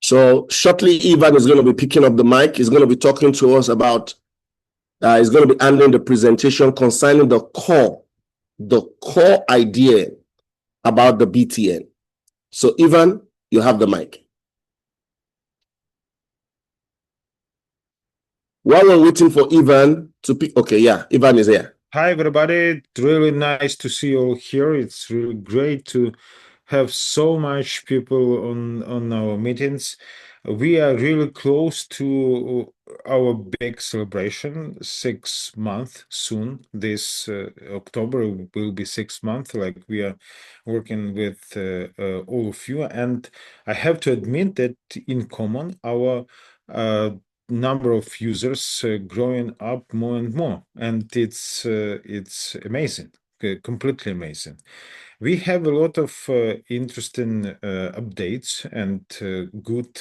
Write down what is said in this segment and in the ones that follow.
So shortly, Ivan is going to be picking up the mic. He's going to be talking to us about, he's going to be handling the presentation concerning the core idea about the BTN. So Ivan, you have the mic. While we're waiting for Ivan to pick, okay, yeah, Ivan is here. Hi, everybody. It's really nice to see you all here. It's really great to have so much people on our meetings. We are really close to our big celebration, 6 months soon. This October will be 6 months. Like we are working with all of you, and I have to admit that in common, our number of users growing up more and more, and it's amazing, completely amazing. We have a lot of interesting updates and good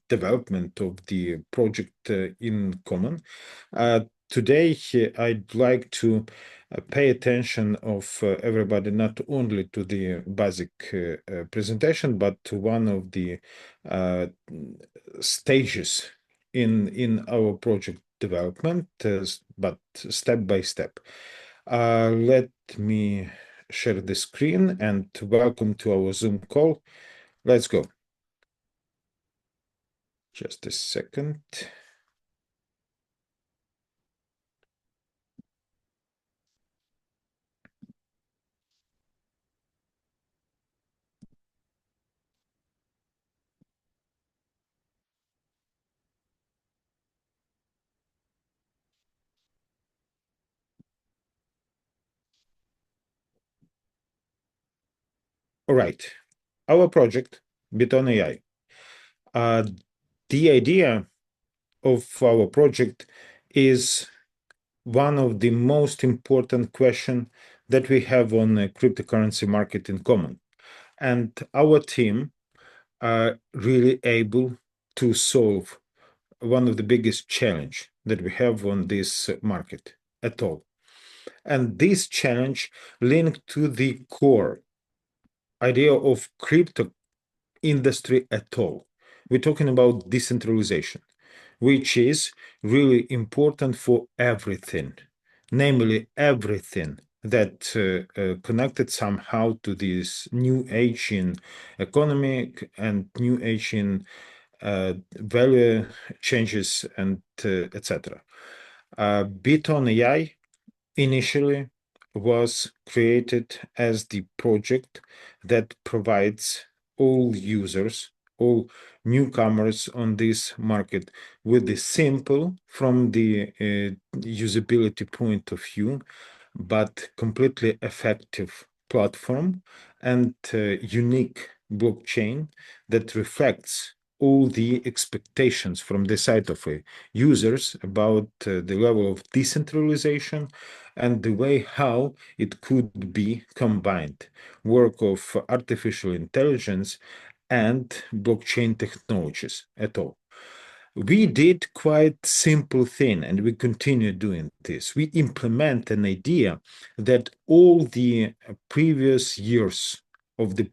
development of the project in common. Today, I'd like to pay attention of everybody not only to the basic presentation, but to one of the stages in our project development, but step by step. Let me share the screen and welcome to our Zoom call. Let's go. Just a second. All right, our project, BitTON.Ai. The idea of our project is one of the most important questions that we have on the cryptocurrency market in common. And our team are really able to solve one of the biggest challenge that we have on this market at all. And this challenge linked to the core idea of crypto industry at all. We're talking about decentralization, which is really important for everything, namely everything that connected somehow to this new age in economic and new age in value changes and etc. BitTON.Ai initially was created as the project that provides all users, all newcomers on this market with the simple, from the usability point of view, but completely effective platform and unique blockchain that reflects all the expectations from the side of users about the level of decentralization and the way how it could be combined work of artificial intelligence and blockchain technologies at all. We did quite simple thing, and we continue doing this. We implement an idea that all the previous years of the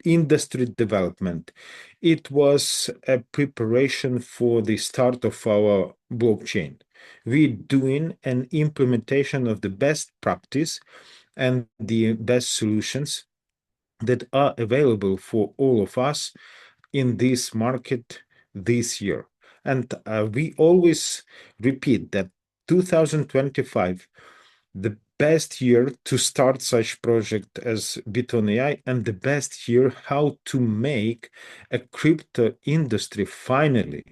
industry development, it was a preparation for the start of our blockchain. We doing an implementation of the best practice and the best solutions that are available for all of us in this market this year. And we always repeat that 2025, the best year to start such project as BitTON.Ai, and the best year how to make a crypto industry finally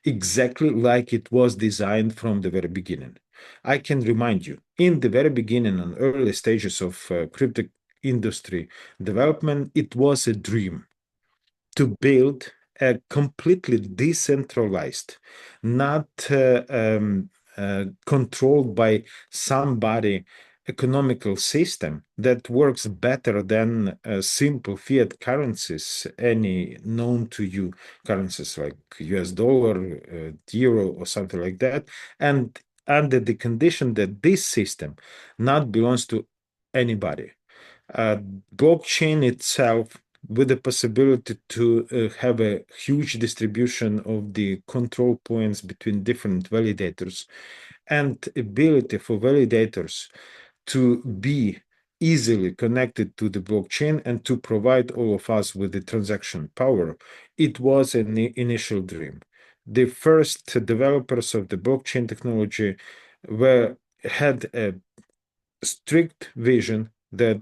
exactly like it was designed from the very beginning. I can remind you, in the very beginning and early stages of crypto industry development, it was a dream to build a completely decentralized, not controlled by somebody economical system that works better than simple fiat currencies, any known to you currencies like US dollar, euro, or something like that, and under the condition that this system not belongs to anybody. Blockchain itself with the possibility to have a huge distribution of the control points between different validators, and ability for validators to be easily connected to the blockchain and to provide all of us with the transaction power, it was an initial dream. The first developers of the blockchain technology had a strict vision that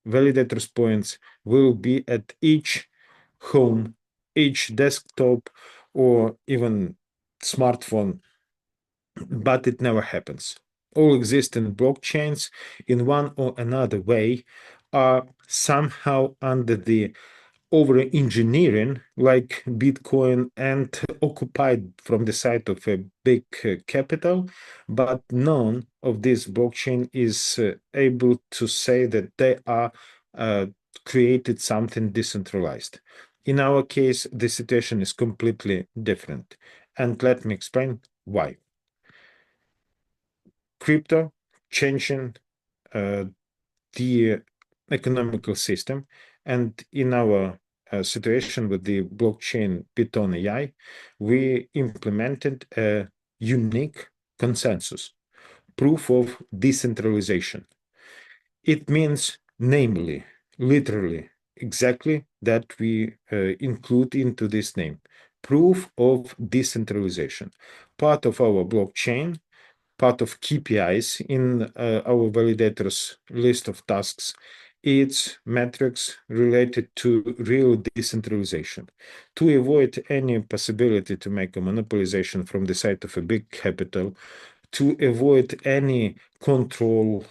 validators points will be at each home, each desktop, or even smartphone, but it never happens. All existing blockchains, in one or another way, are somehow under the over engineering, like Bitcoin, and occupied from the side of a big capital, but none of this blockchain is able to say that they are created something decentralized. In our case, the situation is completely different. And let me explain why. Crypto changing the economical system, and in our situation with the blockchain BitTON.Ai, we implemented a unique consensus, proof of decentralization. It means, namely, literally, exactly that we include into this name, proof of decentralization. Part of our blockchain, part of KPIs in our validators list of tasks, it's metrics related to real decentralization. To avoid any possibility to make a monopolization from the side of a big capital, to avoid any control,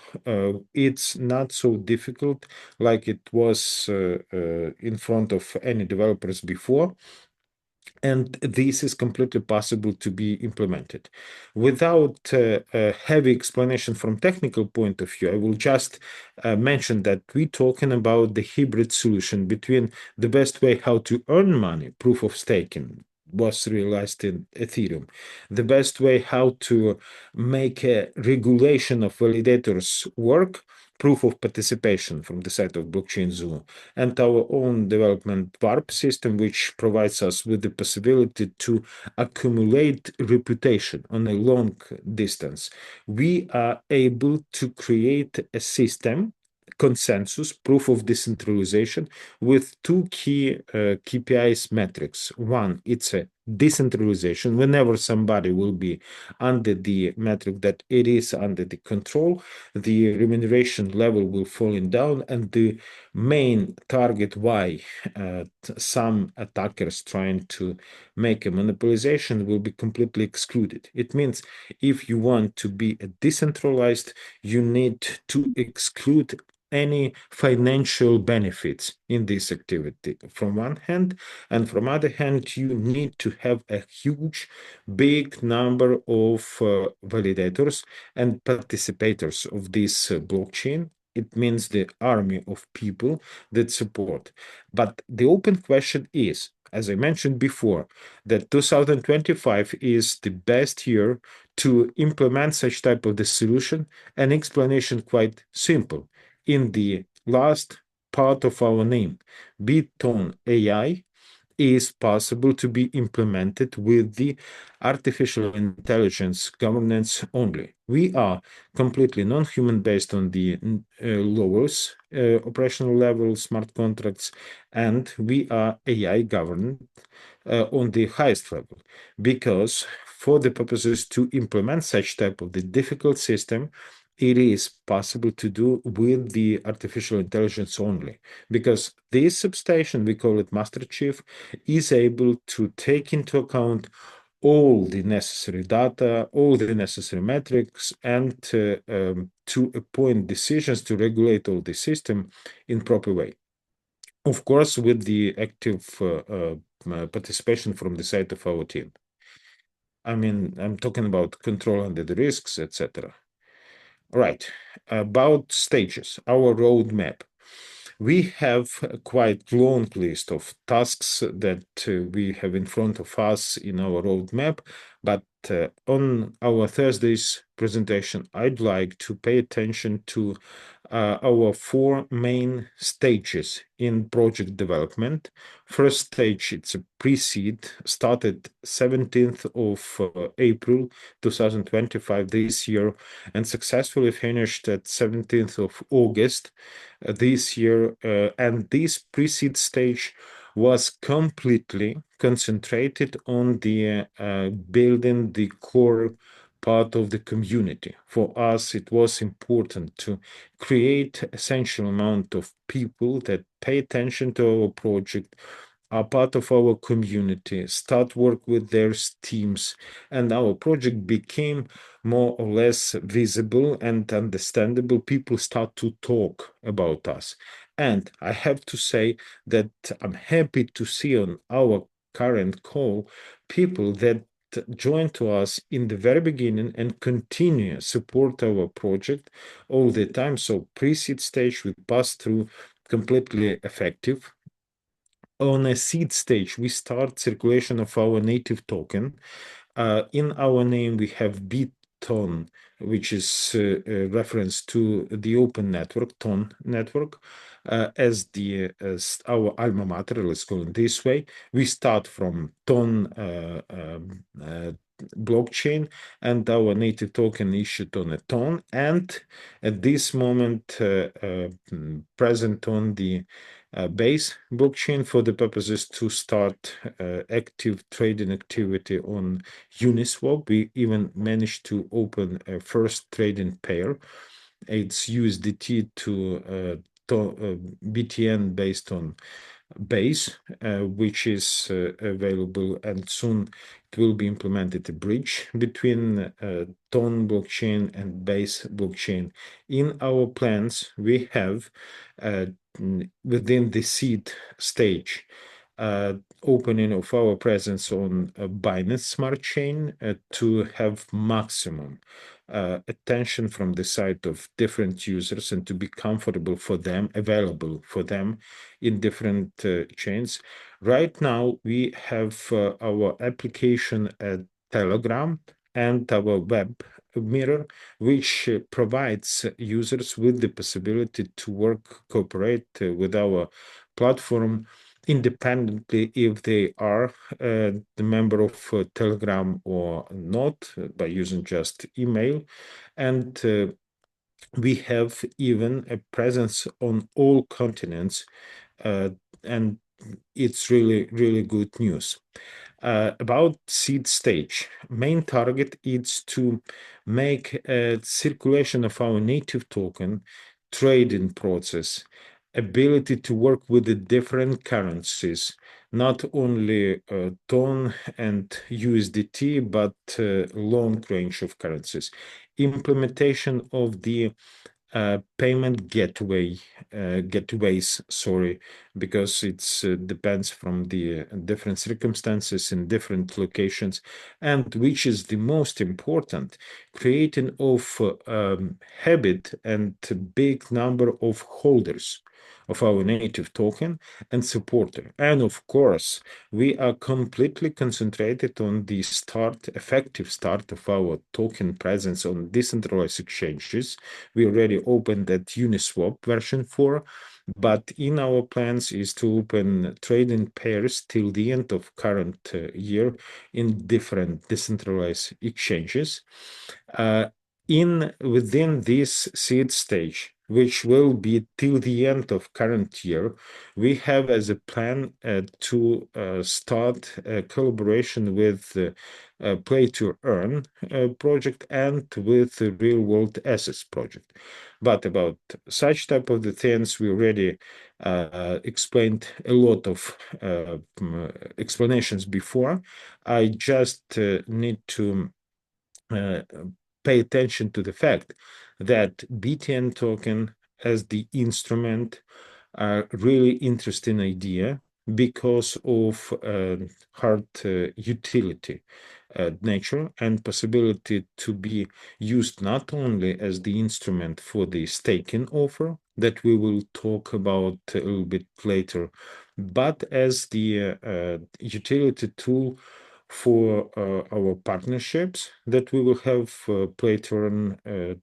it's not so difficult like it was in front of any developers before. And this is completely possible to be implemented. Without a heavy explanation from technical point of view, I will just mention that we're talking about the hybrid solution between the best way how to earn money, proof of staking, was realized in Ethereum, the best way how to make a regulation of validators work, proof of participation from the side of blockchain Zoom, and our own development VARP system, which provides us with the possibility to accumulate reputation on a long distance. We are able to create a system, consensus, proof of decentralization, with two key KPIs metrics. One, it's a decentralization. Whenever somebody will be under the metric that it is under the control, the remuneration level will falling down, and the main target why some attackers trying to make a monopolization will be completely excluded. It means if you want to be a decentralized, you need to exclude any financial benefits in this activity from one hand, and from other hand, you need to have a huge, big number of validators and participators of this blockchain. It means the army of people that support. But the open question is, as I mentioned before, that 2025 is the best year to implement such type of the solution. An explanation quite simple. In the last part of our name, BitTON.AI is possible to be implemented with the artificial intelligence governance only. We are completely non-human based on the lowest operational level smart contracts, and we are AI governed on the highest level, because for the purposes to implement such type of the difficult system, it is possible to do with the artificial intelligence only, because this substation, we call it master chief, is able to take into account all the necessary data, all the necessary metrics, and to appoint decisions to regulate all the system in proper way. Of course, with the active participation from the side of our team. I mean, I'm talking about control under the risks, etc. Right. About stages, our roadmap. We have a quite long list of tasks that we have in front of us in our roadmap, but on our Thursday's presentation, I'd like to pay attention to our four main stages in project development. First stage, it's a pre-seed, started 17th of April 2025 this year, and successfully finished at 17th of August this year. And this pre-seed stage was completely concentrated on the building the core part of the community. For us, it was important to create essential amount of people that pay attention to our project, are part of our community, start work with their teams, and our project became more or less visible and understandable. People start to talk about us. And I have to say that I'm happy to see on our current call people that join to us in the very beginning and continue support our project all the time. So pre-seed stage we pass through completely effective. On a seed stage, we start circulation of our native token. In our name, we have BitTON, which is a reference to the open network, TON network, as our alma mater, let's call it this way. We start from TON blockchain, and our native token issued on a TON, and at this moment present on the base blockchain for the purposes to start active trading activity on Uniswap. We even managed to open a first trading pair. It's USDT to BTN based on base, which is available, and soon it will be implemented a bridge between TON blockchain and base blockchain. In our plans, we have within the seed stage opening of our presence on Binance Smart Chain to have maximum attention from the side of different users and to be comfortable for them, available for them in different chains. Right now, we have our application at Telegram and our web mirror, which provides users with the possibility to work, cooperate with our platform independently if they are the member of Telegram or not, by using just email. And we have even a presence on all continents, and it's really, really good news. About seed stage, main target is to make a circulation of our native token, trading process, ability to work with the different currencies, not only TON and USDT, but long range of currencies. Implementation of the payment gateways, sorry, because it's depends from the different circumstances in different locations, and which is the most important, creating of habit and big number of holders of our native token and supporter. And of course, we are completely concentrated on the effective start of our token presence on decentralized exchanges. We already opened that Uniswap version 4, but in our plans is to open trading pairs till the end of current year in different decentralized exchanges. Within this seed stage, which will be till the end of current year, we have as a plan to start a collaboration with Play to Earn project and with the Real World Assets project. But about such type of the things, we already explained a lot of explanations before. I just need to pay attention to the fact that BTN token as the instrument are really interesting idea because of hard utility nature and possibility to be used not only as the instrument for the staking offer that we will talk about a little bit later, but as the utility tool for our partnerships that we will have Play to Earn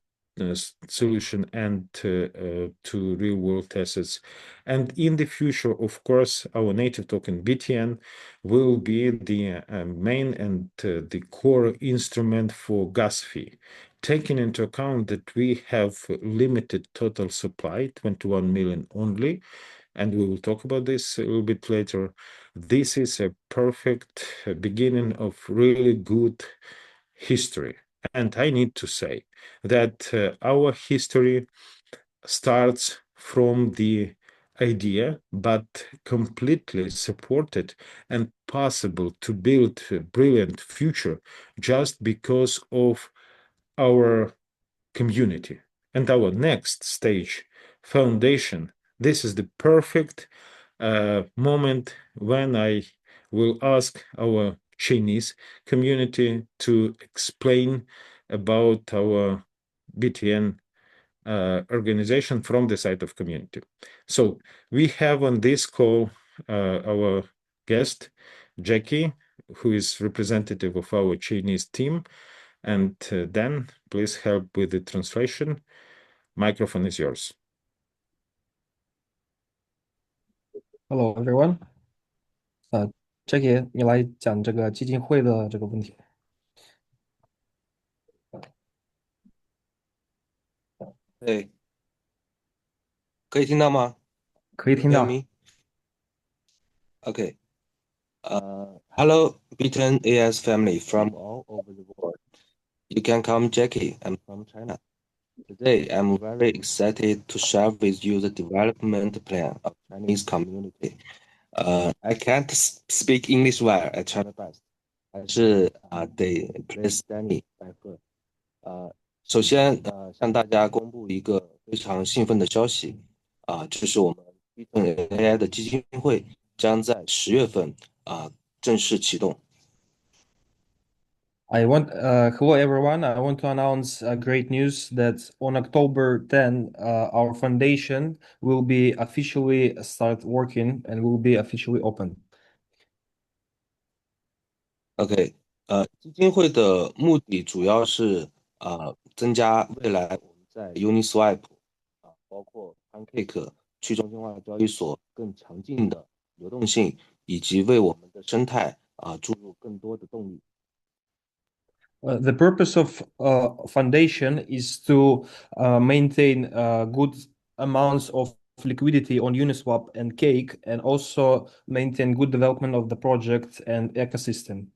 solution and to real world assets. And in the future, of course, our native token BTN will be the main and the core instrument for gas fee. Taking into account that we have limited total supply, 21 million only, and we will talk about this a little bit later. This is a perfect beginning of really good history. And I need to say that our history starts from the idea, but completely supported and possible to build a brilliant future just because of our community. And our next stage, foundation, this is the perfect moment when I will ask our Chinese community to explain about our BTN organization from the side of community. So we have on this call our guest, Jackie, who is representative of our Chinese team. And Dan, please help with the translation. Microphone is yours. Hello everyone. Jackie，你来讲这个基金会的这个问题。对，可以听到吗？可以听到。 Hear me? Okay. Hello, BTN AS family from all over the world. You can call me Jackie. I'm from China. Today, I'm very excited to share with you the development plan of Chinese community. I can't speak English well at China Best. 还是得 please Danny 拜贺。首先向大家公布一个非常兴奋的消息就是我们 BitTON.AI 的基金会将在10月份正式启动。Hello everyone. I want to announce great news that on October 10, our foundation will be officially start working and will be officially open. OK，基金会的目的主要是增加未来我们在 Uniswap 包括 Pancake 去中心化交易所更强劲的流动性，以及为我们的生态注入更多的动力。The purpose of foundation is to maintain good amounts of liquidity on Uniswap and Cake, and also maintain good development of the project and ecosystem.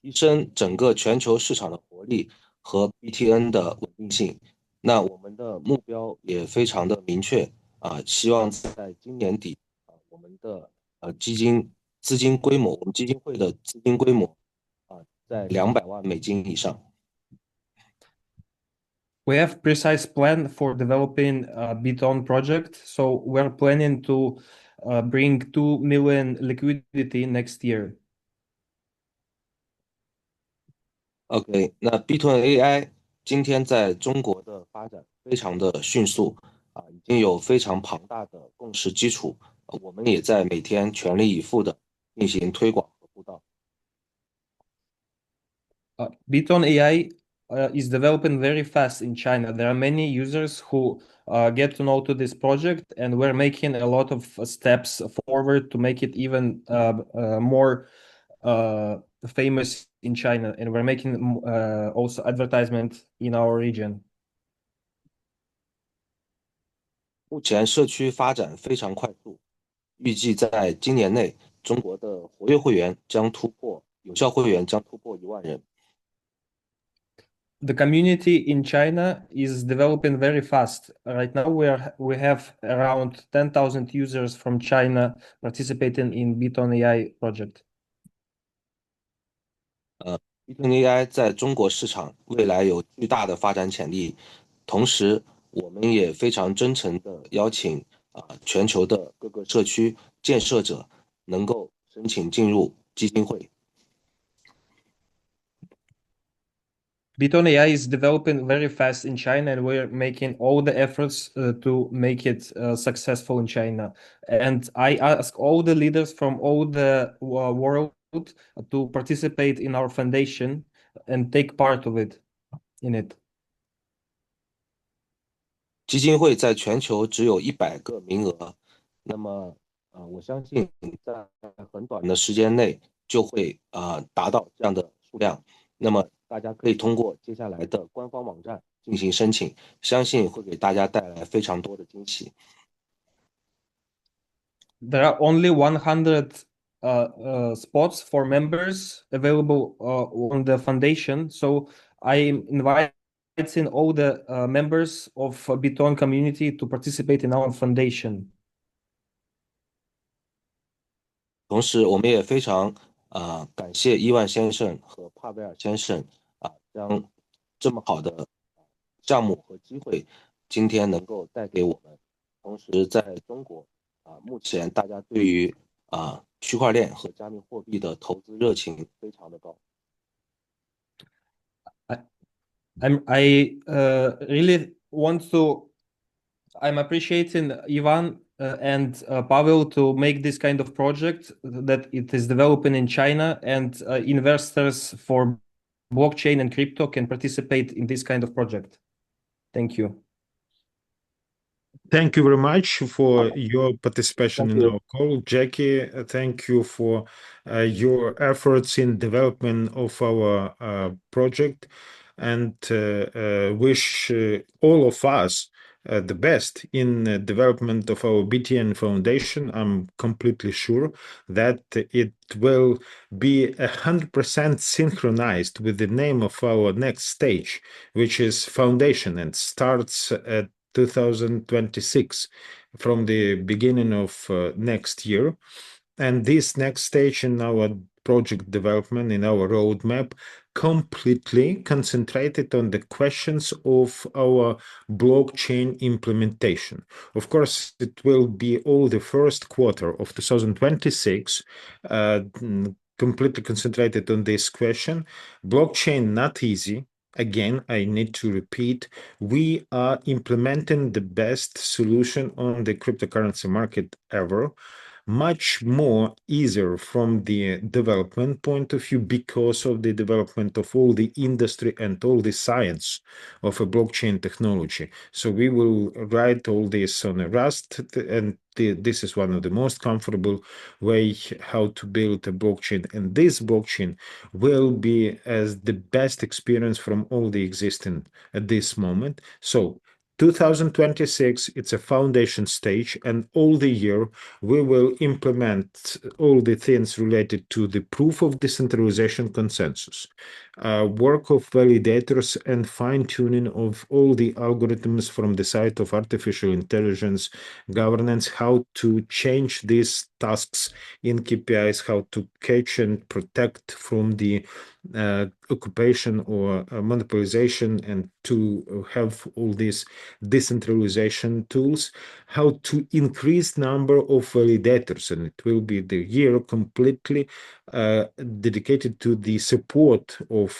提升整个全球市场的活力和 BTN 的稳定性。那我们的目标也非常的明确希望在今年底我们的资金规模，我们基金会的资金规模在200万美金以上。We have precise plan for developing BTON project, so we're planning to bring 2 million liquidity next year. OK， 那 BitTON.AI 今天在中国的发展非常的迅速已经有非常庞大的共识基础，我们也在每天全力以赴的进行推广和布道。BitTON.AI is developing very fast in China. There are many users who get to know to this project, and we're making a lot of steps forward to make it even more famous in China, and we're making also advertisement in our region. 目前社区发展非常快速，预计在今年内，中国的活跃会员将突破有效会员将突破1万人。The community in China is developing very fast. Right now, we have around 10,000 users from China participating in BitTON.AI project. BitTON.AI 在中国市场未来有巨大的发展潜力，同时我们也非常真诚的邀请全球的各个社区建设者能够申请进入基金会。BitTON.AI is developing very fast in China, and we're making all the efforts to make it successful in China. And I ask all the leaders from all the world to participate in our foundation and take part of it. in it? 基金会在全球只有100个名额，那么我相信在很短的时间内就会达到这样的数量。那么大家可以通过接下来的官方网站进行申请，相信会给大家带来非常多的惊喜。There are only 100 spots for members available on the foundation, so I'm inviting all the members of BitTON community to participate in our foundation. 同时，我们也非常感谢伊万先生和帕维尔先生将这么好的项目和机会今天能够带给我们。同时，在中国目前大家对于区块链和加密货币的投资热情非常的高。I really want to. I'm appreciating Ivan and Pavel to make this kind of project that it is developing in China, and investors for blockchain and crypto can participate in this kind of project. Thank you. Thank you very much for your participation Thank in you. our call, Jackie. Thank you for your efforts in development of our project, and wish all of us the best in development of our BTN Foundation. I'm completely sure that it will be 100% synchronized with the name of our next stage, which is Foundation, and starts at 2026 from the beginning of next year. And this next stage in our project development, in our roadmap, completely concentrated on the questions of our blockchain implementation. Of course, it will be all the first quarter of 2026, completely concentrated on this question. Blockchain, not easy. Again, I need to repeat, we are implementing the best solution on the cryptocurrency market ever. Much more easier from the development point of view because of the development of all the industry and all the science of a blockchain technology. So we will write all this on a Rust, and this is one of the most comfortable way how to build a blockchain. And this blockchain will be as the best experience from all the existing at this moment. So 2026, it's a foundation stage, and all the year we will implement all the things related to the proof of decentralization consensus, work of validators, and fine-tuning of all the algorithms from the side of artificial intelligence governance, how to change these tasks in KPIs, how to catch and protect from the occupation or monopolization, and to have all these decentralization tools, how to increase number of validators, and it will be the year completely dedicated to the support of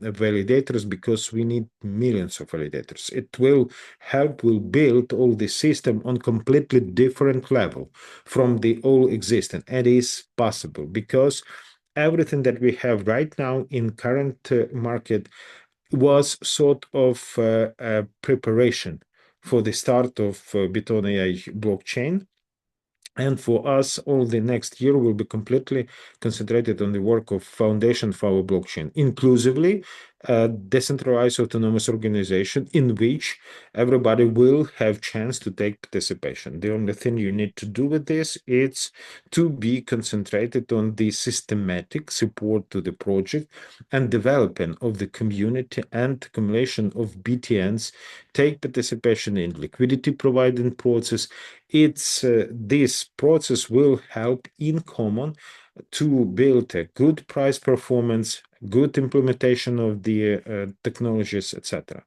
validators, because we need millions of validators. It will help, will build all the system on completely different level from the all existing. It is possible because everything that we have right now in current market was sort of a preparation for the start of BitTON.AI blockchain. And for us, all the next year will be completely concentrated on the work of foundation for our blockchain, inclusively decentralized autonomous organization in which everybody will have chance to take participation. The only thing you need to do with this is to be concentrated on the systematic support to the project and development of the community and accumulation of BTNs, take participation in liquidity providing process. It's this process will help in common to build a good price performance, good implementation of the technologies, etc.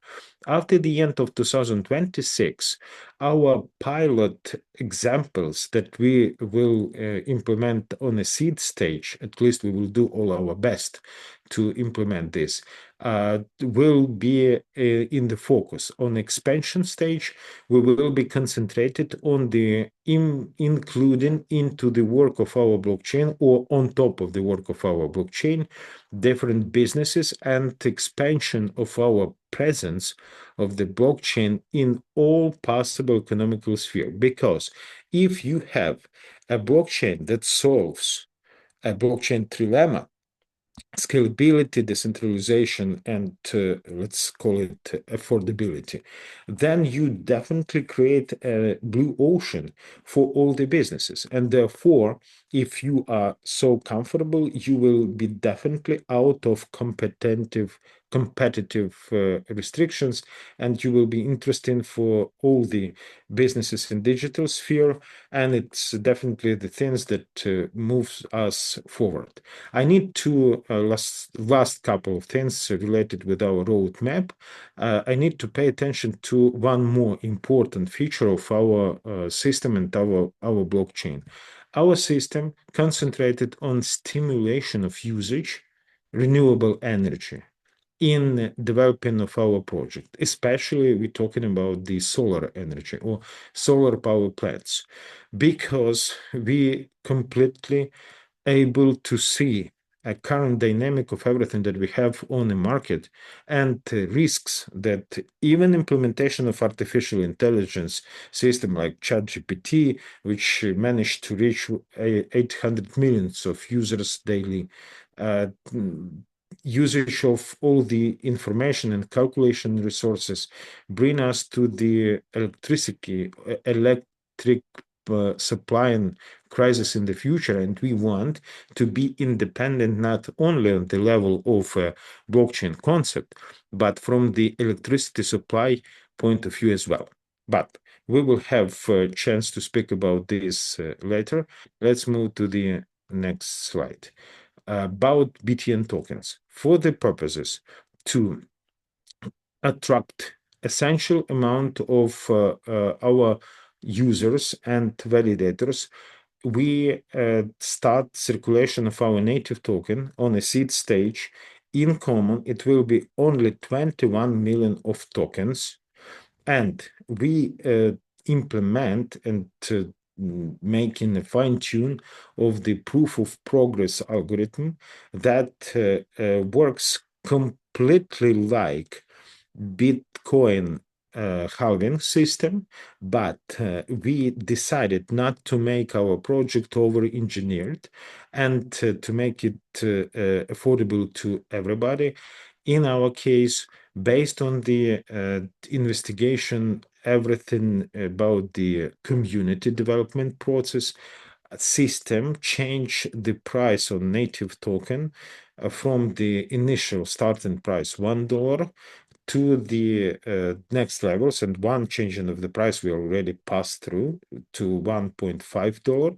After the end of 2026, our pilot examples that we will implement on a seed stage, at least we will do all our best to implement this, will be in the focus. On expansion stage, we will be concentrated on the including into the work of our blockchain, or on top of the work of our blockchain, different businesses, and expansion of our presence of the blockchain in all possible economical sphere. Because if you have a blockchain that solves a blockchain trilemma, scalability, decentralization, and let's call it affordability, then you definitely create a blue ocean for all the businesses. And therefore, if you are so comfortable, you will be definitely out of competitive restrictions, and you will be interesting for all the businesses in digital sphere. And it's definitely the things that moves us forward. I need to last couple of things related with our roadmap. I need to pay attention to one more important feature of our system and our blockchain. Our system concentrated on stimulation of usage, renewable energy in developing of our project. Especially we're talking about the solar energy or solar power plants, because we completely able to see a current dynamic of everything that we have on the market and risks that even implementation of artificial intelligence system like ChatGPT, which managed to reach 800 millions of users daily, usage of all the information and calculation resources bring us to the electric supply and crisis in the future. And we want to be independent not only on the level of blockchain concept, but from the electricity supply point of view as well. But we will have a chance to speak about this later. Let's move to the next slide. About BTN tokens, for the purposes to attract essential amount of our users and validators, we start circulation of our native token on a seed stage. In common, it will be only 21 million of tokens, and we implement and making a fine-tune of the proof of progress algorithm that works completely like Bitcoin halving system, but we decided not to make our project over-engineered and to make it affordable to everybody. In our case, based on the investigation, everything about the community development process, system change the price on native token from the initial starting price $1 to the next levels, and one changing of the price we already passed through to $1.5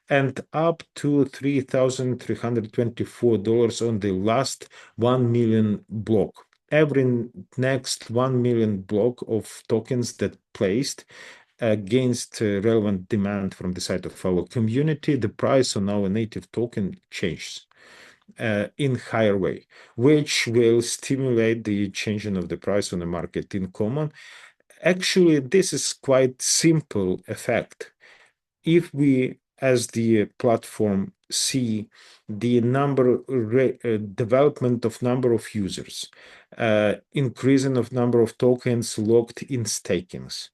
and up to $3,324 on the last 1 million block. Every next 1 million block of tokens that placed against relevant demand from the side of our community, the price on our native token changes in higher way, which will stimulate the changing of the price on the market in common. Actually, this is quite simple effect. If we, as the platform, see the development of number of users, increasing of number of tokens locked in stakings,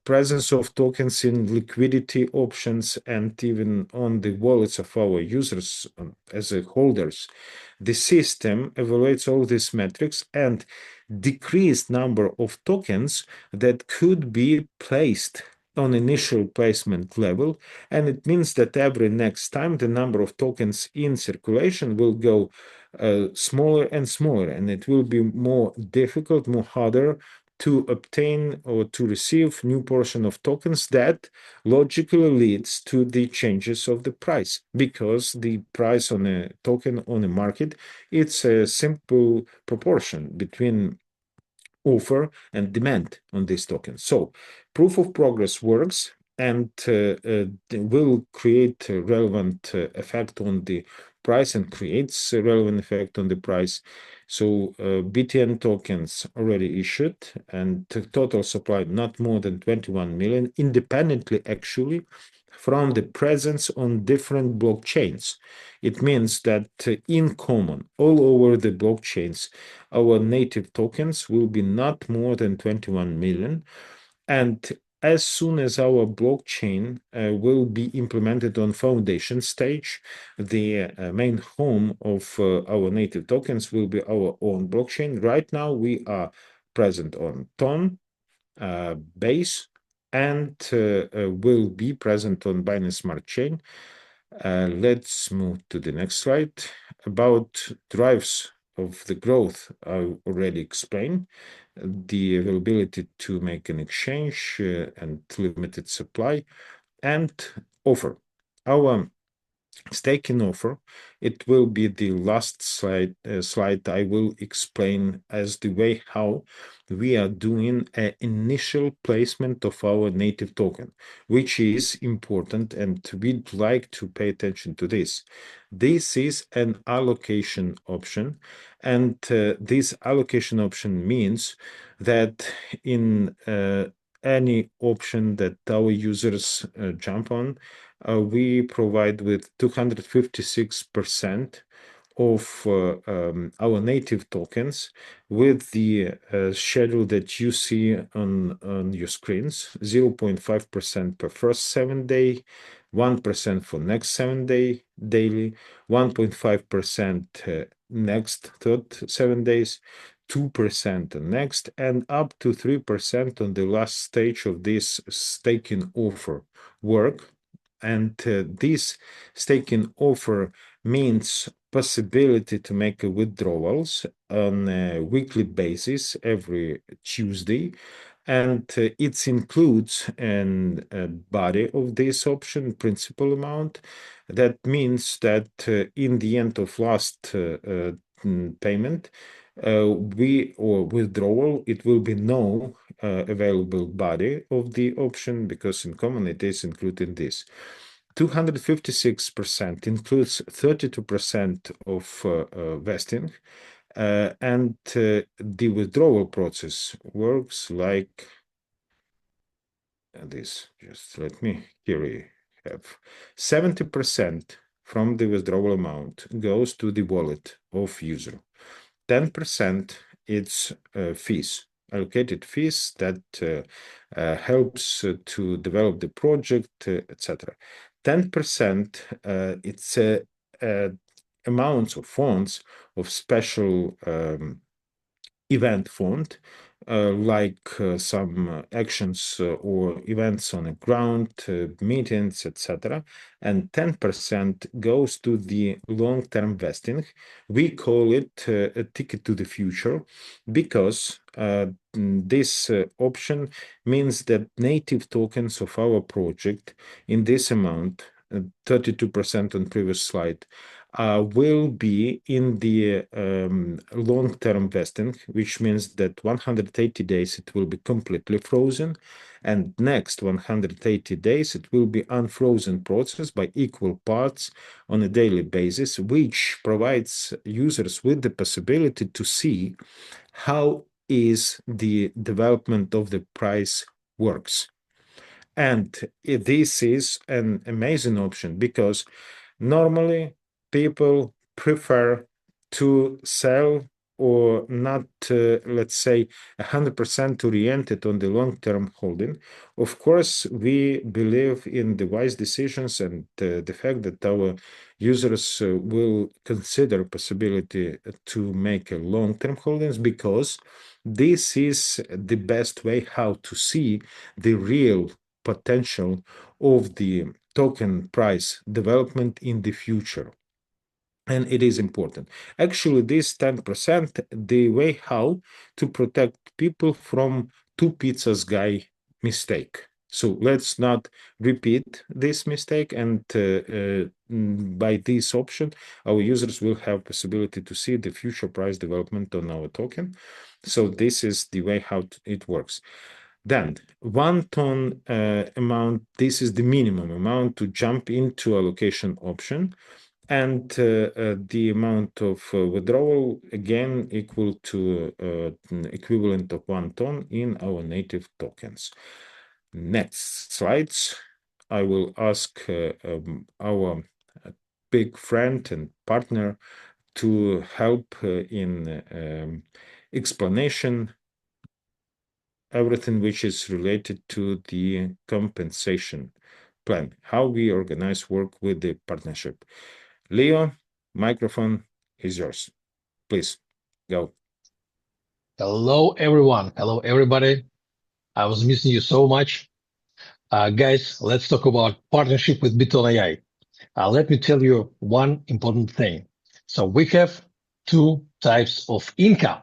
presence of tokens in liquidity options, and even on the wallets of our users as holders, the system evaluates all these metrics and decreased number of tokens that could be placed on initial placement level, and it means that every next time the number of tokens in circulation will go smaller and smaller, and it will be more difficult, more harder to obtain or to receive new portion of tokens. That logically leads to the changes of the price, because the price on a token on a market, it's a simple proportion between offer and demand on these tokens. So proof of progress works and will create a relevant effect on the price and creates a relevant effect on the price. So BTN tokens already issued, and the total supply not more than 21 million independently actually from the presence on different blockchains. It means that in common, all over the blockchains, our native tokens will be not more than 21 million. And as soon as our blockchain will be implemented on foundation stage, the main home of our native tokens will be our own blockchain. Right now, we are present on TON base and will be present on Binance Smart Chain. Let's move to the next slide. About drives of the growth, I already explained. The availability to make an exchange and limited supply and offer. Our staking offer, it will be the last slide I will explain as the way how we are doing an initial placement of our native token, which is important, and we'd like to pay attention to this. This is an allocation option, and this allocation option means that in any option that our users jump on, we provide with 256% of our native tokens with the schedule that you see on your screens, 0.5% per first 7 day, 1% for next 7 day daily, 1.5% next third 7 days, 2% next, and up to 3% on the last stage of this staking offer work. And this staking offer means possibility to make withdrawals on a weekly basis every Tuesday. And it includes a body of this option, principal amount. That means that in the end of last payment, or withdrawal, it will be no available body of the option, because in common it is included in this. 256% includes 32% of vesting, and the withdrawal process works like this. Just let me, here we have 70% from the withdrawal amount goes to the wallet of user. 10% it's fees, allocated fees that helps to develop the project, etc. 10% it's amounts of funds of special event fund, like some actions or events on the ground, meetings, etc. And 10% goes to the long-term vesting. We call it a ticket to the future, because this option means that native tokens of our project in this amount, 32% on previous slide, will be in the long-term vesting, which means that 180 days it will be completely frozen, and next 180 days it will be unfrozen process by equal parts on a daily basis, which provides users with the possibility to see how is the development of the price works. And this is an amazing option, because normally people prefer to sell or not, let's say, 100% oriented on the long-term holding. Of course, we believe in the wise decisions and the fact that our users will consider possibility to make a long-term holdings, because this is the best way how to see the real potential of the token price development in the future. And it is important. Actually, this 10%, the way how to protect people from two pizzas guy mistake. So let's not repeat this mistake, and by this option, our users will have possibility to see the future price development on our token. So this is the way how it works. Then 1 ton amount, this is the minimum amount to jump into allocation option. And the amount of withdrawal, again, equal to equivalent of 1 ton in our native tokens. Next slides. I will ask our big friend and partner to help in explanation everything which is related to the compensation plan, how we organize work with the partnership. Leo, microphone is yours. Please go. Hello, everyone. Hello, everybody. I was missing you so much. Guys, let's talk about partnership with BitTON.Ai. Let me tell you one important thing. So we have two types of income.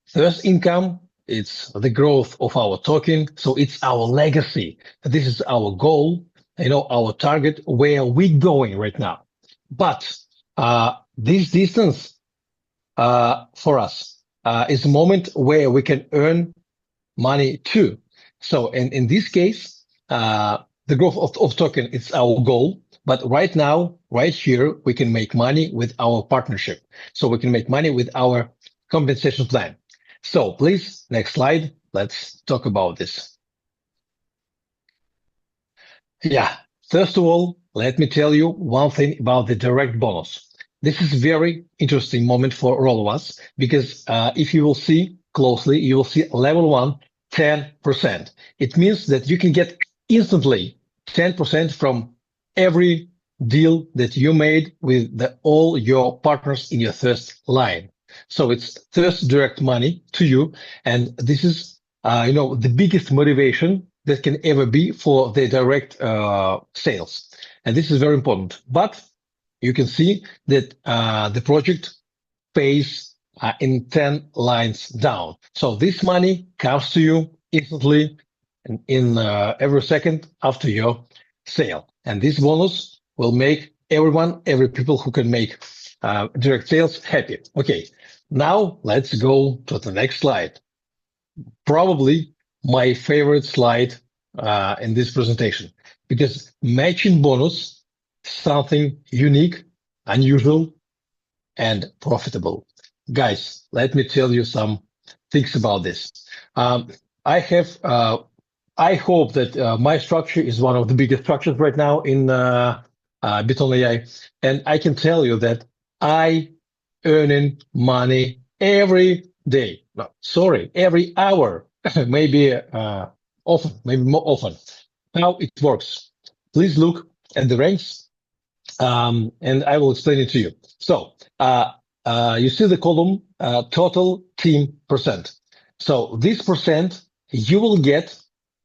First income, it's the growth of our token. So it's our legacy. This is our goal, our target, where we're going right now. But this distance for us is a moment where we can earn money too. So in this case, the growth of token is our goal. But right now, right here, we can make money with our partnership. So we can make money with our compensation plan. So please, next slide. Let's talk about this. Yeah. First of all, let me tell you one thing about the direct bonus. This is a very interesting moment for all of us because if you will see closely, you will see level 1, 10%. It means that you can get instantly 10% from every deal that you made with all your partners in your first line. So it's first direct money to you. And this is, the biggest motivation that can ever be for the direct sales. And this is very important. But you can see that the project pays in 10 lines down. So this money comes to you instantly in every second after your sale. And this bonus will make every people who can make direct sales happy. Okay, now let's go to the next slide. Probably my favorite slide in this presentation, because matching bonus, something unique, unusual, and profitable. Guys, let me tell you some things about this. I hope that my structure is one of the biggest structures right now in BitTON.Ai, and I can tell you that I earning money every day. No, sorry, every hour, maybe often, maybe more often. How it works. Please look at the ranks, and I will explain it to you. So you see the column total team percent. So this percent you will get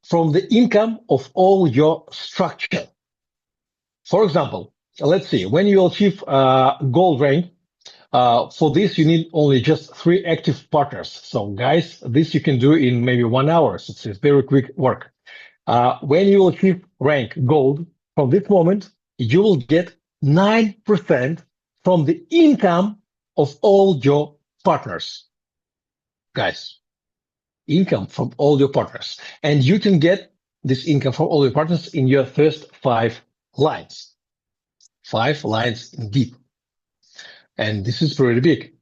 from the income of all your structure. For example, let's see, when you achieve gold rank, for this, you need only just 3 active partners. So guys, this you can do in maybe 1 hour. So it's very quick work. When you achieve rank gold, from this moment, you will get 9% from the income of all your partners. Guys, income from all your partners. And you can get this income from all your partners in your first 5 lines. 5 lines deep. And this is pretty big.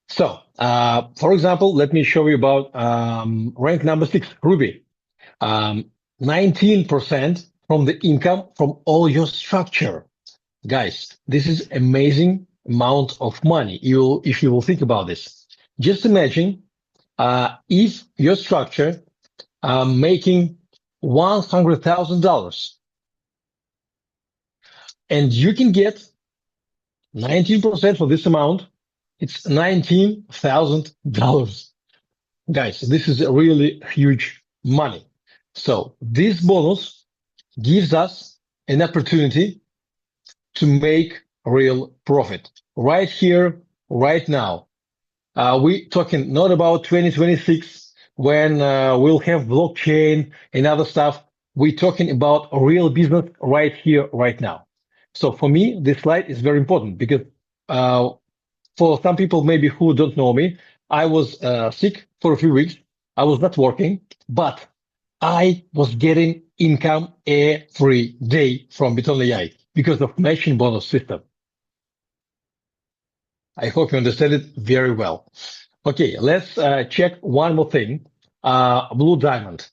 So, for example, let me show you about rank number 6, Ruby. 19% from the income from all your structure. Guys, this is amazing amount of money. If you will think about this, just imagine if your structure making $100,000 and you can get 19% for this amount, it's $19,000. Guys, this is a really huge money. So this bonus gives us an opportunity to make real profit right here, right now. We talking not about 2026 when we'll have blockchain and other stuff. We're talking about a real business right here, right now. So for me, this slide is very important because for some people maybe who don't know me, I was sick for a few weeks. I was not working, but I was getting income every day from BitTON.Ai because of matching bonus system. I hope you understand it very well. Okay, let's check one more thing. Blue Diamond.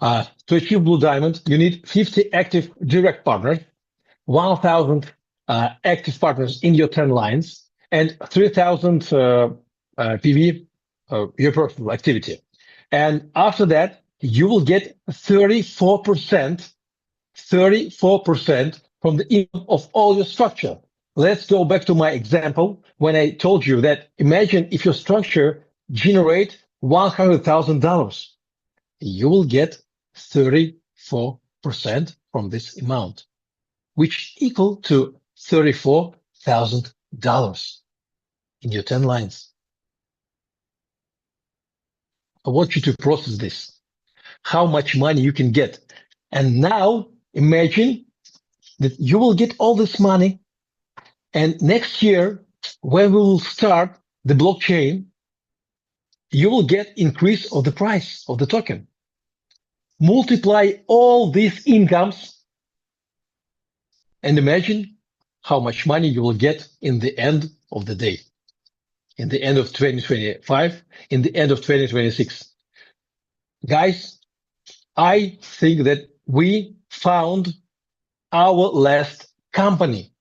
To achieve Blue Diamond, you need 50 active direct partners, 1,000 active partners in your 10 lines, and 3,000 PV, your personal activity. And after that, you will get 34% from the income of all your structure. Let's go back to my example when I told you that imagine if your structure generate $100,000, you will get 34% from this amount, which equal to $34,000 in your 10 lines. I want you to process this, how much money you can get. And now imagine that you will get all this money, and next year, when we will start the blockchain, you will get increase of the price of the token. Multiply all these incomes and imagine how much money you will get in the end of the day, in the end of 2025, in the end of 2026. Guys, I think that we found our last company.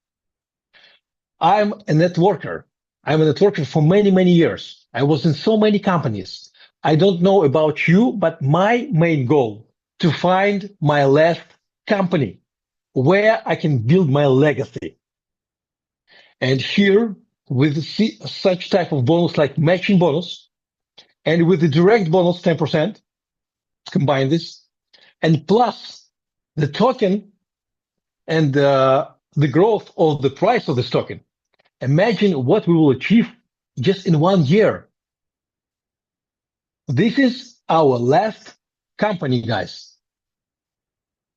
I'm a networker. I'm a networker for many, many years. I was in so many companies. I don't know about you, but my main goal to find my last company where I can build my legacy. And here, with such type of bonus like matching bonus, and with the direct bonus 10%, combine this, and plus the token and the growth of the price of this token. Imagine what we will achieve just in 1 year. This is our last company, guys.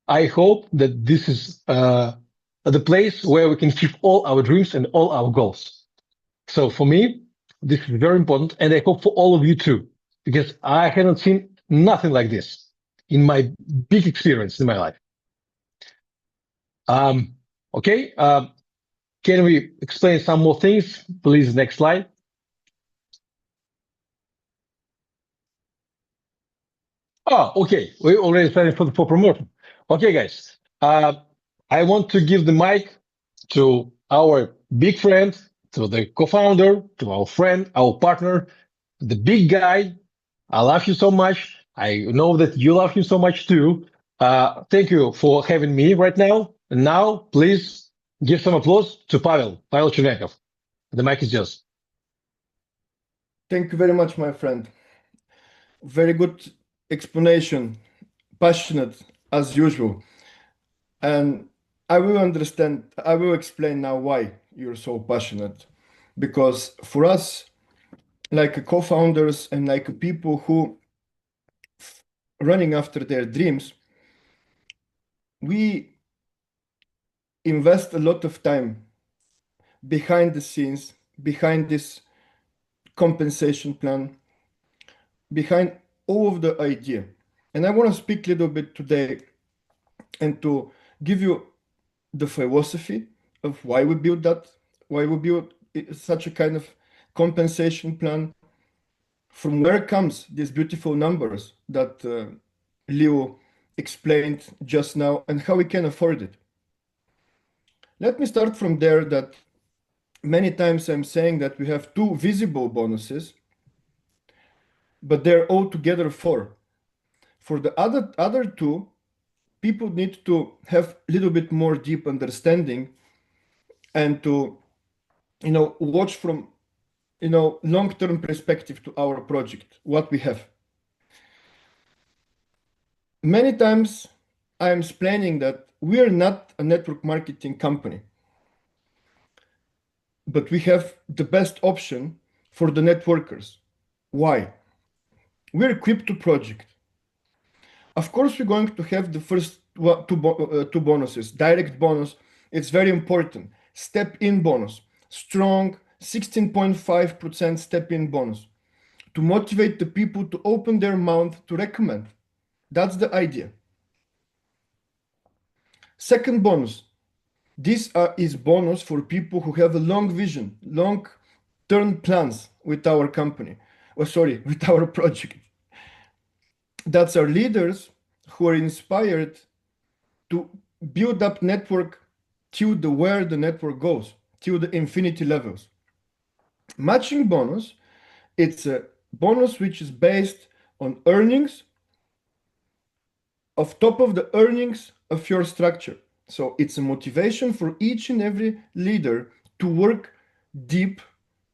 I hope that this is the place where we can achieve all our dreams and all our goals. So for me, this is very important, and I hope for all of you too, because I haven't seen nothing like this in my big experience in my life. Okay, can we explain some more things? Please, next slide. Oh, okay, we already started for promotion. Okay, guys, I want to give the mic to our big friend, to the co-founder, to our friend, our partner, the big guy. I love you so much. I know that you love him so much too. Thank you for having me right now. And now, please give some applause to Pavel Chernyakov. The mic is yours. Thank you very much, my friend. Very good explanation, passionate as usual. And I will explain now why you're so passionate. Because for us, like co-founders and like people who running after their dreams, we invest a lot of time behind the scenes, behind this compensation plan, behind all of the idea. And I want to speak a little bit today and to give you the philosophy of why we built that, why we built such a kind of compensation plan, from where comes these beautiful numbers that Leo explained just now, and how we can afford it. Let me start from there, that many times I'm saying that we have 2 visible bonuses, but they're all together 4. For the other 2, people need to have a little bit more deep understanding and to, watch from, long-term perspective to our project, what we have. Many times I'm explaining that we are not a network marketing company, but we have the best option for the networkers. Why? We're a crypto project. Of course, we're going to have the first 2 bonuses. Direct bonus, it's very important. Step-in bonus, strong 16.5% step-in bonus to motivate the people to open their mouth to recommend. That's the idea. Second bonus, this is bonus for people who have a long vision, long-term plans with our company, with our project. That's our leaders who are inspired to build up network till where the network goes, till the infinity levels. Matching bonus, it's a bonus which is based on earnings of top of the earnings of your structure. So it's a motivation for each and every leader to work deep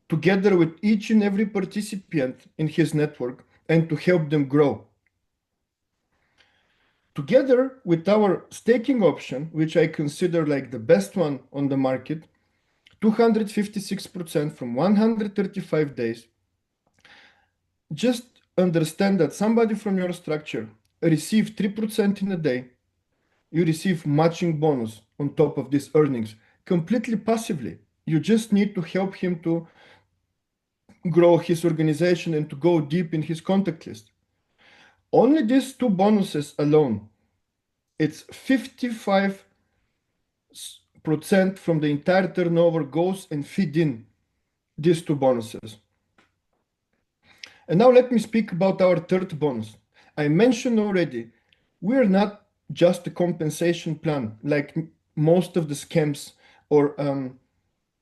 together with each and every participant in his network and to help them grow. Together with our staking option, which I consider like the best one on the market, 256% from 135 days. Just understand that somebody from your structure receive 3% in a day. You receive matching bonus on top of these earnings completely passively. You just need to help him to grow his organization and to go deep in his contact list. Only these two bonuses alone, it's 55% from the entire turnover goes and feed in these two bonuses. And now let me speak about our third bonus. I mentioned already, we're not just a compensation plan like most of the scams or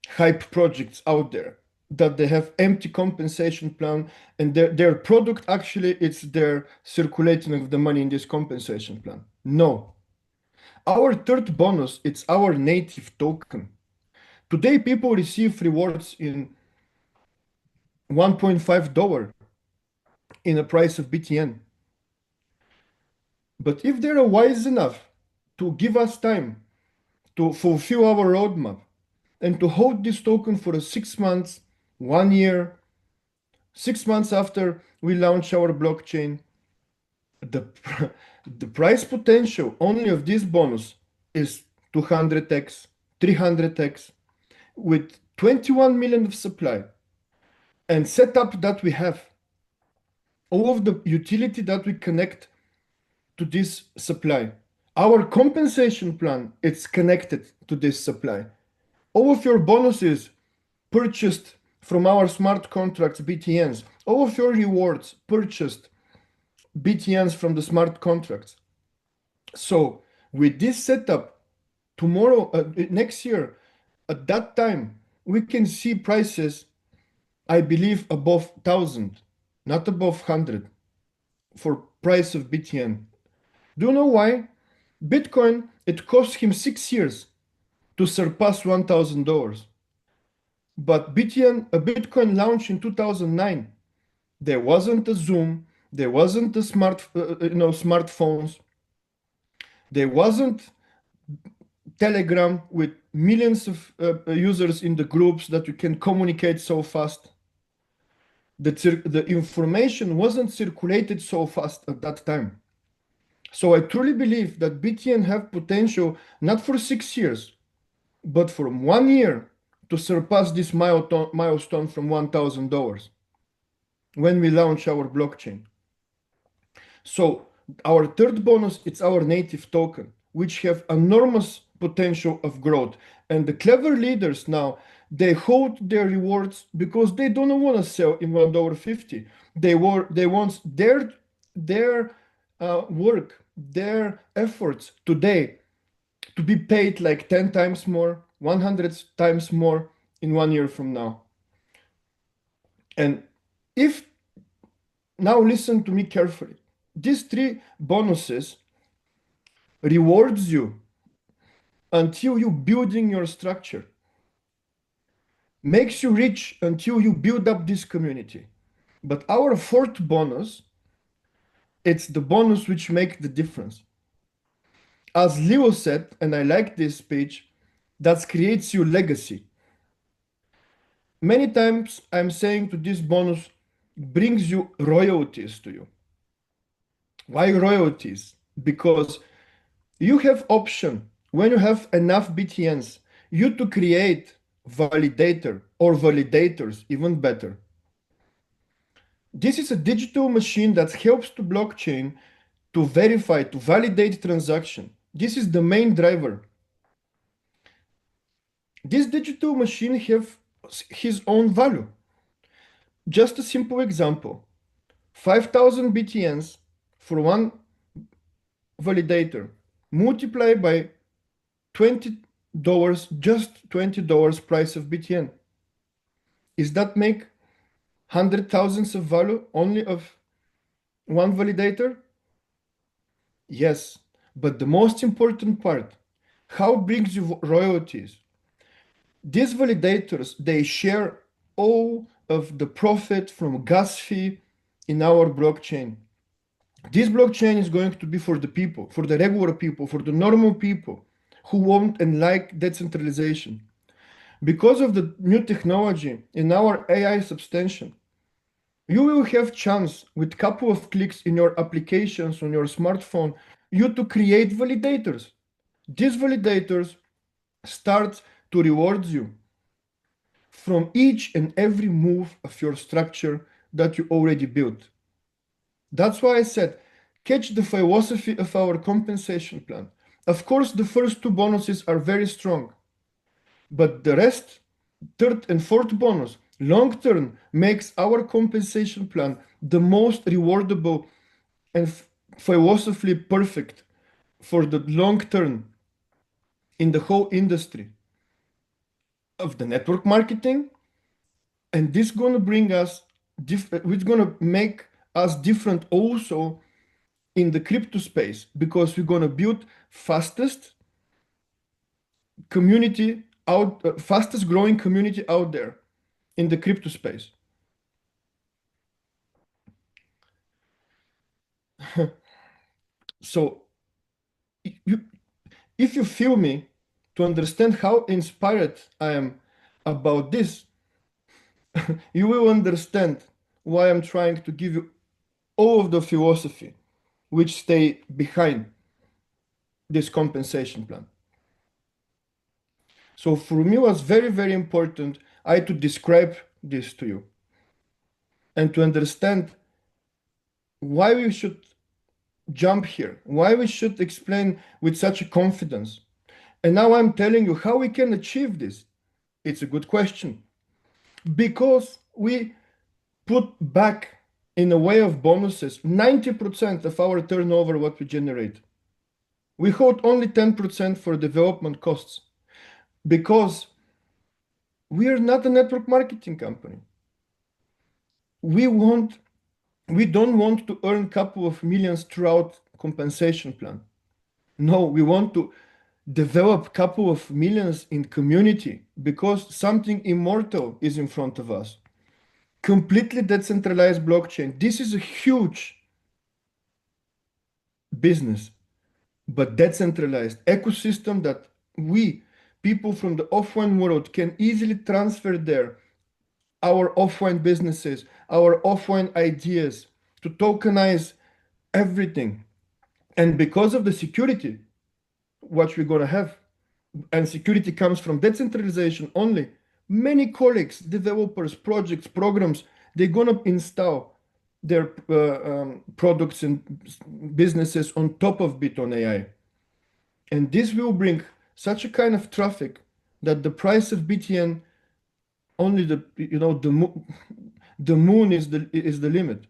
hype projects out there, that they have empty compensation plan and their product actually it's their circulating of the money in this compensation plan. No. Our third bonus, it's our native token. Today people receive rewards in $1.5 in a price of BTN. But if they're wise enough to give us time to fulfill our roadmap and to hold this token for 6 months, 1 year, 6 months after we launch our blockchain, the price potential only of this bonus is 200x, 300x with 21 million of supply and setup that we have, all of the utility that we connect to this supply. Our compensation plan, it's connected to this supply. All of your bonuses purchased from our smart contracts, BTNs, all of your rewards purchased BTNs from the smart contracts. So with this setup, tomorrow, next year, at that time, we can see prices, I believe, above 1,000, not above 100 for price of BTN. Do you know why? Bitcoin, it cost him 6 years to surpass $1,000. But BTN, a Bitcoin launched in 2009. There wasn't a Zoom, there wasn't a smartphones, there wasn't Telegram with millions of users in the groups that you can communicate so fast. The information wasn't circulated so fast at that time. So I truly believe that BTN have potential not for 6 years, but for 1 year to surpass this milestone from $1,000 when we launch our blockchain. So our third bonus, it's our native token, which have enormous potential of growth. And the clever leaders now, they hold their rewards because they don't want to sell in $1.50. They want their work, their efforts today to be paid like 10 times more, 100 times more in 1 year from now. And if now listen to me carefully, these three bonuses rewards you until you building your structure, makes you rich until you build up this community. But our fourth bonus, it's the bonus which makes the difference. As Leo said, and I like this speech, that creates your legacy. Many times I'm saying to this bonus brings you royalties to you. Why royalties? Because you have option when you have enough BTNs, you to create validator or validators, even better. This is a digital machine that helps to blockchain to verify, to validate transaction. This is the main driver. This digital machine have his own value. Just a simple example, 5,000 BTNs for validator, multiply by $20, just $20 price of BTN. Is that make 100,000 of value only of one validator? Yes, but the most important part, how brings you royalties? These validators, they share all of the profit from gas fee in our blockchain. This blockchain is going to be for the people, for the regular people, for the normal people who want and like decentralization. Because of the new technology in our AI substantial, you will have chance with couple of clicks in your applications on your smartphone, you to create validators. These validators start to reward you from each and every move of your structure that you already built. That's why I said, catch the philosophy of our compensation plan. Of course, the first two bonuses are very strong, but the rest, third and fourth bonus, long term makes our compensation plan the most rewardable and philosophically perfect for the long term in the whole industry of the network marketing. And this gonna bring us it's gonna make us different also in the crypto space, because we're gonna build fastest community out fastest growing community out there in the crypto space. So if you feel me to understand how inspired I am about this, you will understand why I'm trying to give you all of the philosophy which stay behind this compensation plan. So for me, it was very, very important I had to describe this to you and to understand why we should jump here, why we should explain with such a confidence. And now I'm telling you how we can achieve this. It's a good question. Because we put back in a way of bonuses 90% of our turnover what we generate. We hold only 10% for development costs because we are not a network marketing company. We don't want to earn a couple of millions throughout compensation plan. No, we want to develop a couple of millions in community because something immortal is in front of us. Completely decentralized blockchain. This is a huge business, but decentralized ecosystem that we, people from the offline world, can easily transfer there our offline businesses, our offline ideas, to tokenize everything. And because of the security, what we're going to have, and security comes from decentralization only, many colleagues, developers, projects, programs, they're going to install their products and businesses on top of BitTON.AI. And this will bring such a kind of traffic that the price of BTN only the moon is the limit.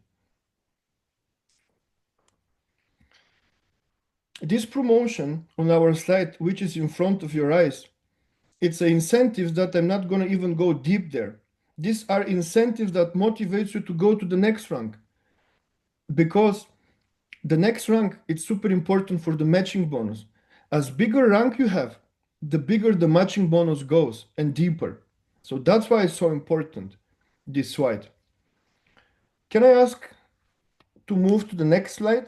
This promotion on our slide, which is in front of your eyes, it's incentives that I'm not going to even go deep there. These are incentives that motivate you to go to the next rank, because the next rank is super important for the matching bonus. As bigger rank you have, the bigger the matching bonus goes and deeper. So that's why it's so important, this slide. Can I ask to move to the next slide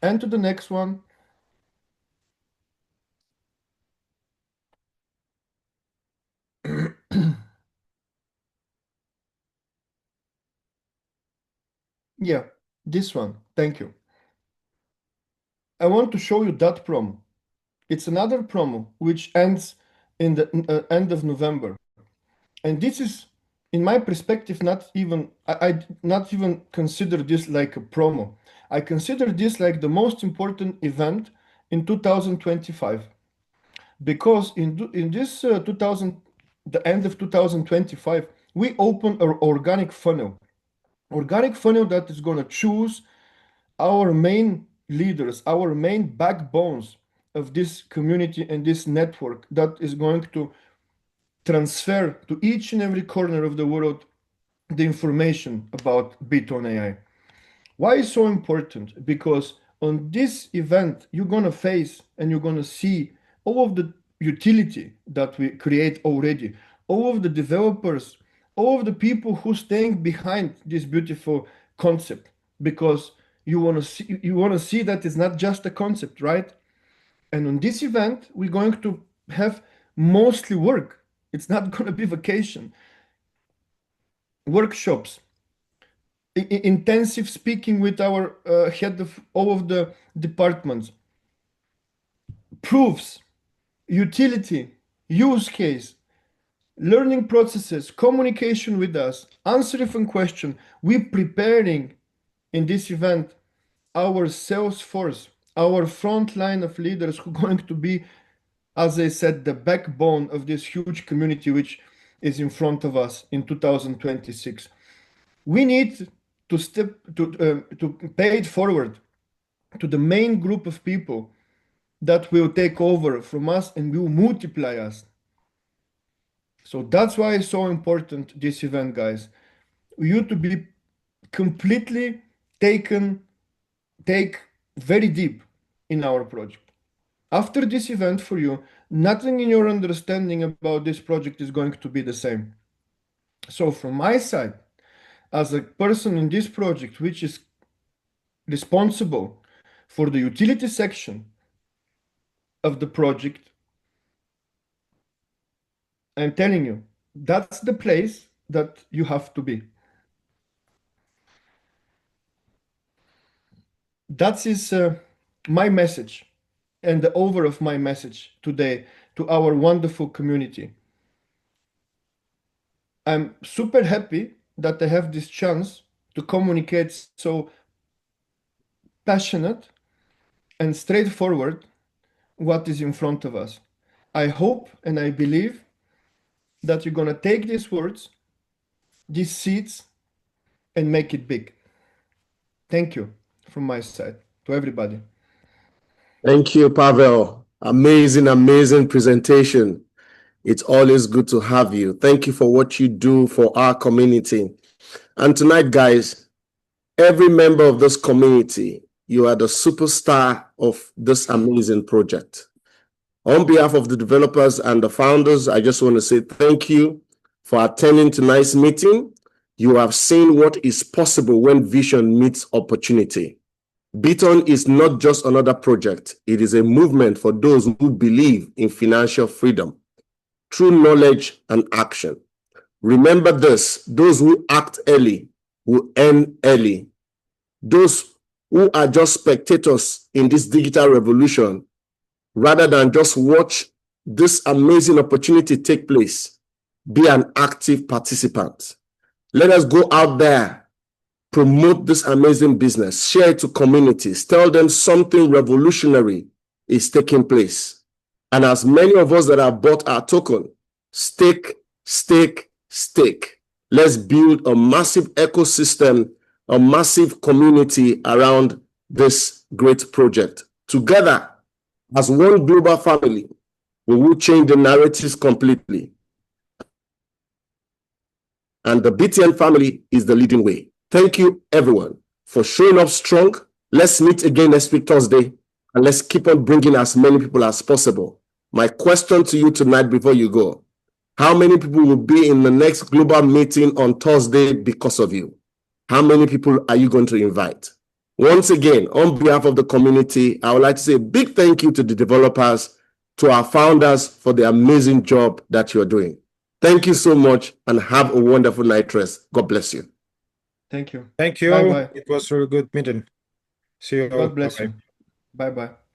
and to the next one? Yeah, this one. Thank you. I want to show you that promo. It's another promo which ends in the end of November. And this is, in my perspective, not even, I not even consider this like a promo. I consider this like the most important event in 2025. Because in this the end of 2025, we open our organic funnel. Organic funnel that is going to choose our main leaders, our main backbones of this community and this network that is going to transfer to each and every corner of the world the information about BitTON.AI. Why is so important? Because on this event, you're going to face and you're going to see all of the utility that we create already, all of the developers, all of the people who staying behind this beautiful concept, because you want to see that it's not just a concept, right? And on this event, we're going to have mostly work. It's not going to be vacation. Workshops, intensive speaking with our head of all of the departments, proofs, utility, use case, learning processes, communication with us, answering from question. We're preparing in this event our sales force, our front line of leaders who are going to be, as I said, the backbone of this huge community which is in front of us in 2026. We need to pay it forward to the main group of people that will take over from us and will multiply us. So that's why it's so important, this event, guys. You to be completely take very deep in our project. After this event for you, nothing in your understanding about this project is going to be the same. So from my side, as a person in this project, which is responsible for the utility section of the project, I'm telling you, that's the place that you have to be. That is my message and the over of my message today to our wonderful community. I'm super happy that I have this chance to communicate so passionate and straightforward what is in front of us. I hope and I believe that you're going to take these words, these seeds, and make it big. Thank you from my side to everybody. Thank you, Pavel. Amazing, amazing presentation. It's always good to have you. Thank you for what you do for our community. And tonight, guys, every member of this community, you are the superstar of this amazing project. On behalf of the developers and the founders, I just want to say thank you for attending tonight's meeting. You have seen what is possible when vision meets opportunity. BitTON is not just another project. It is a movement for those who believe in financial freedom through knowledge and action. Remember this, those who act early will end early. Those who are just spectators in this digital revolution, rather than just watch this amazing opportunity take place, be an active participant. Let us go out there, promote this amazing business, share it to communities, tell them something revolutionary is taking place. And as many of us that have bought our token, stake. Let's build a massive ecosystem, a massive community around this great project. Together, as one global family, we will change the narratives completely. And the BTN family is the leading way. Thank you, everyone, for showing up strong. Let's meet again next week, Thursday, and let's keep on bringing as many people as possible. My question to you tonight before you go, how many people will be in the next global meeting on Thursday because of you? How many people are you going to invite? Once again, on behalf of the community, I would like to say a big thank you to the developers, to our founders for the amazing job that you're doing. Thank you so much and have a wonderful night rest. God bless you. Thank you. Thank you. Bye-bye. It was a really good meeting. See you. God bless Bye-bye. you. Bye-bye.